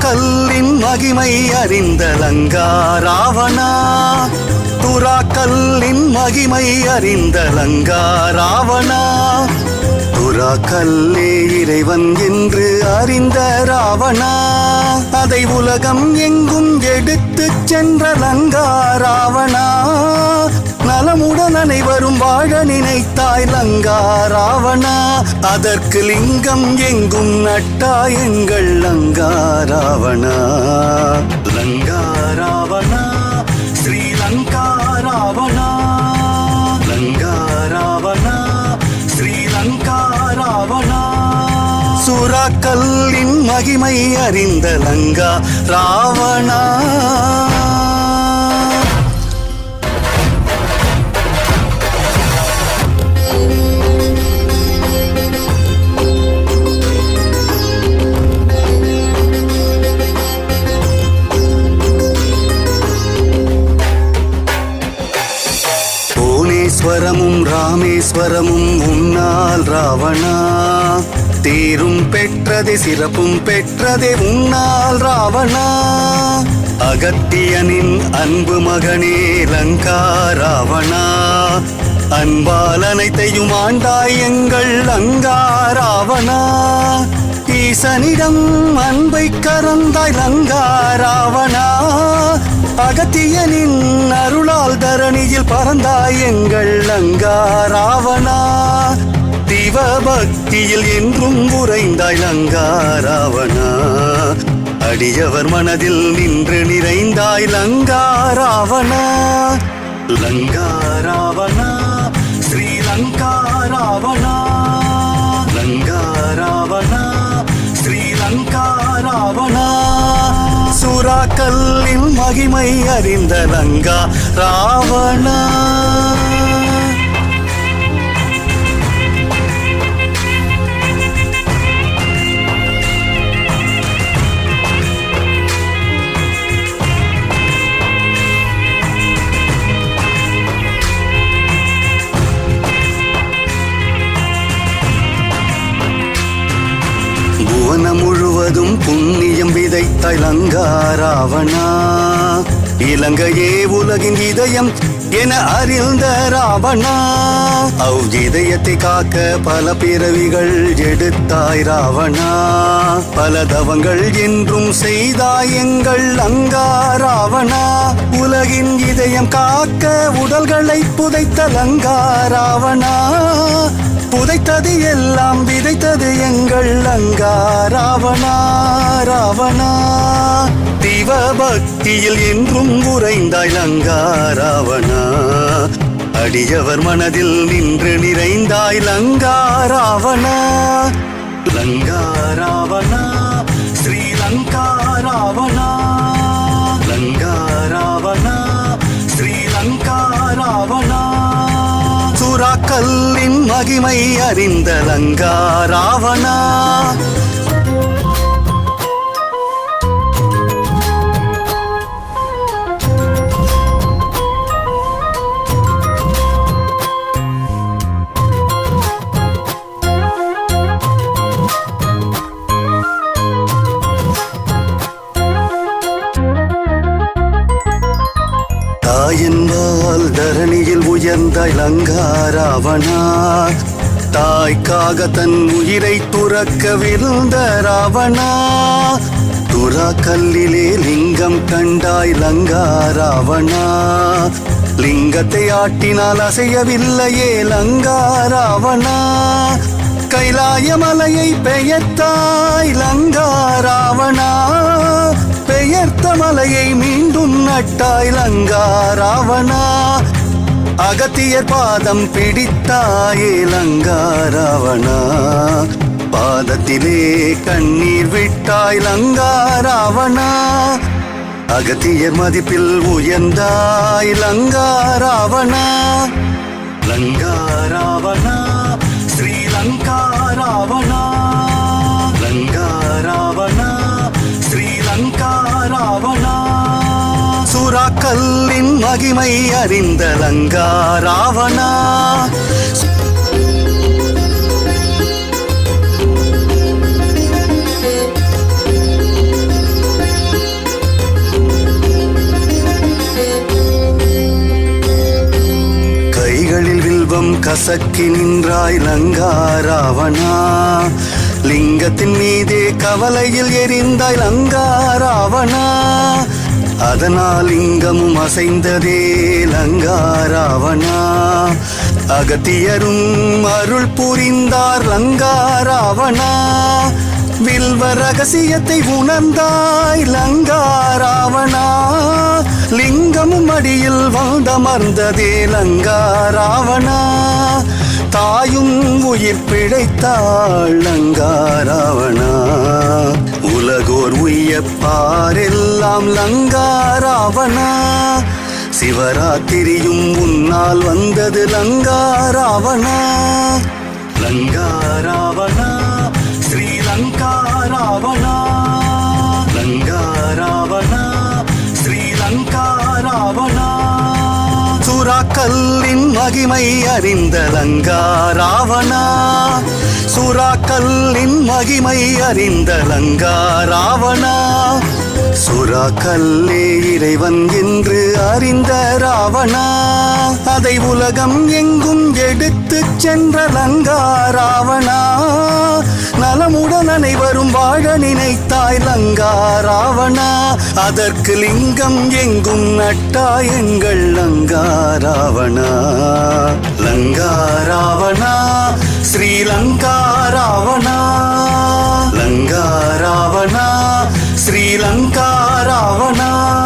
துராக்கல்லின் மகிமை அறிந்த லங்கா ராவணா, துராக்கல்லின் மகிமை அறிந்த லங்கா ராவணா, துராக்கல்லே இறைவன் என்று அறிந்த ராவணா, அதை உலகம் எங்கும் எடுத்துச் சென்ற லங்கா ராவணா, நலமுடன் அனைவரும் வாழ நினைத்தாய் லங்கா ராவணா, அதற்கு லிங்கம் எங்கும் நட்டாய் எங்கள் லங்கா ராவணா. லங்கா ராவணா, ஸ்ரீலங்கா ராவணா, லங்கா ராவணா, ஸ்ரீலங்கா ராவணா, சுராக்கல்லின் மகிமை அறிந்த லங்கா ராவணா. புவனேஸ்வரமும் ராமேஸ்வரமும் உன்னால் ராவணா, தேரும் பெற்றதே சிறப்பும் பெற்றதே உன்னால் ராவணா, அகத்தியனின் அன்பு மகனே லங்கா ராவணா, அன்பால் அனைத்தையும் ஆண்டாய் எங்கள் லங்கா ராவணா, ஈசனிடம் அன்பை கறந்தாய் லங்கா ராவணா, அகத்தியனின் அருளால் தரணியில் பறந்தாய் எங்கள் லங்கா ராவணா, சிவபக்தியில் என்றும் உறைந்தாய் லங்கா ராவணா, அடியவர் மனதில் நின்று நிறைந்தாய் லங்கா ராவணா. லங்கா ராவணா, ஸ்ரீலங்கா ராவணா, லங்கா ராவணா, ஸ்ரீலங்கா ராவணா, சுராக்கல்லின் மகிமை அறிந்த லங்கா ராவணா. புவனம் முழுவதும் புண்ணியம் விதைத்தாய் லங்கா ராவணா, இலங்கையே உலகின் இதயம் என அறிந்த ராவணா, அவ் இதயத்தை காக்க பல பிறவிகள் எடுத்தாய் ராவணா, பல தவங்கள் என்றும் செய்தாய் எங்கள் லங்கா ராவணா, உலகின் இதயம் காக்க உடல்களை புதைத்த லங்கா ராவணா, புதைத்தது எல்லாம் விதைத்தது எங்கள் லங்கா ராவணா. ராவணா, சிவபக்தியில் என்றும் உறைந்தாய் லங்கா ராவணா, அடியவர் மனதில் நின்று நிறைந்தாய் லங்கா ராவணா. லங்கா ராவணா, ஸ்ரீலங்கா ராவணா, லங்கா ராவணா, ஸ்ரீலங்கா ராவணா, சுராக்கல்லின் மகிமை அறிந்த லங்கா ராவணா. தாயன்பால் தரணியில் உயர்ந்தாய் லங்கா ராவணா, தாய்க்காக தன் உயிரை துறக்க விழுந்த ராவணா, துராக்கல்லிலே லிங்கம் கண்டாய் லங்கா ராவணா, லிங்கத்தை ஆட்டினால் அசையவில்லையே லங்கா ராவணா, கைலாய மலையை பெயர்த்தாய் லங்கா ராவணா, பெயர்த்த மலையை மீண்டும் நட்டாய் லங்கா ராவணா, அகத்தியர் பாதம் பிடித்தாயே லங்கா ராவணா, பாதத்திலே கண்ணீர் விட்டாய் லங்கா ராவணா, அகத்தியர் மதிப்பில் உயர்ந்தாய் லங்கா ராவணா. லங்கா ராவணா, ஸ்ரீலங்கா ராவணா, லங்கா ராவணா, ஸ்ரீலங்கா ராவணா, சுராக்கல்லின் மகிமை அறிந்த லங்கா ராவணா. கசக்கி நின்றாய் லங்கா ராவணா. லிங்கத்தின் மீதே கவலையில் எரிந்தாய் லங்கா ராவணா. அதனால் லிங்கமும் அசைந்ததே லங்கா ராவணா. அகத்தியரும் அருள் புரிந்தார் லங்கா ராவணா. வில்வ ரகசியத்தை உணர்ந்தாய் லங்கா ராவணா. லிங்கமும் அடியில் வந்தமர்ந்ததே லங்கா ராவணா. தாயும் உயிர் பிழைத்தாள் லங்கா ராவணா. உலகோர் உய்யப்பாரெல்லாம் லங்கா ராவணா. சிவராத்திரியும் உன்னால் வந்தது லங்கா ராவணா. லங்கா ராவணா ஸ்ரீலங்கா ராவணா. லங்கா ராவணா ஸ்ரீலங்கா ராவணா. சுறாக்கல்லின் மகிமை அறிந்த லங்கா ராவணா. சுறாக்கல்லின் மகிமை அறிந்த லங்கா ராவணா. சுறாக்கல்லே இறைவன் என்று அறிந்த ராவணா. அதை உலகம் எங்கும் எடுத்துச் சென்ற லங்கா ராவணா. நலமுடன் அனைவரும் வாழ நினைத்தாய் லங்கா ராவணா. அதற்கு லிங்கம் எங்கும் நட்டாய் எங்கள் லங்கா ராவணா. லங்கா ராவணா ஸ்ரீலங்கா ராவணா. லங்கா ராவணா ஸ்ரீலங்கா ராவணா.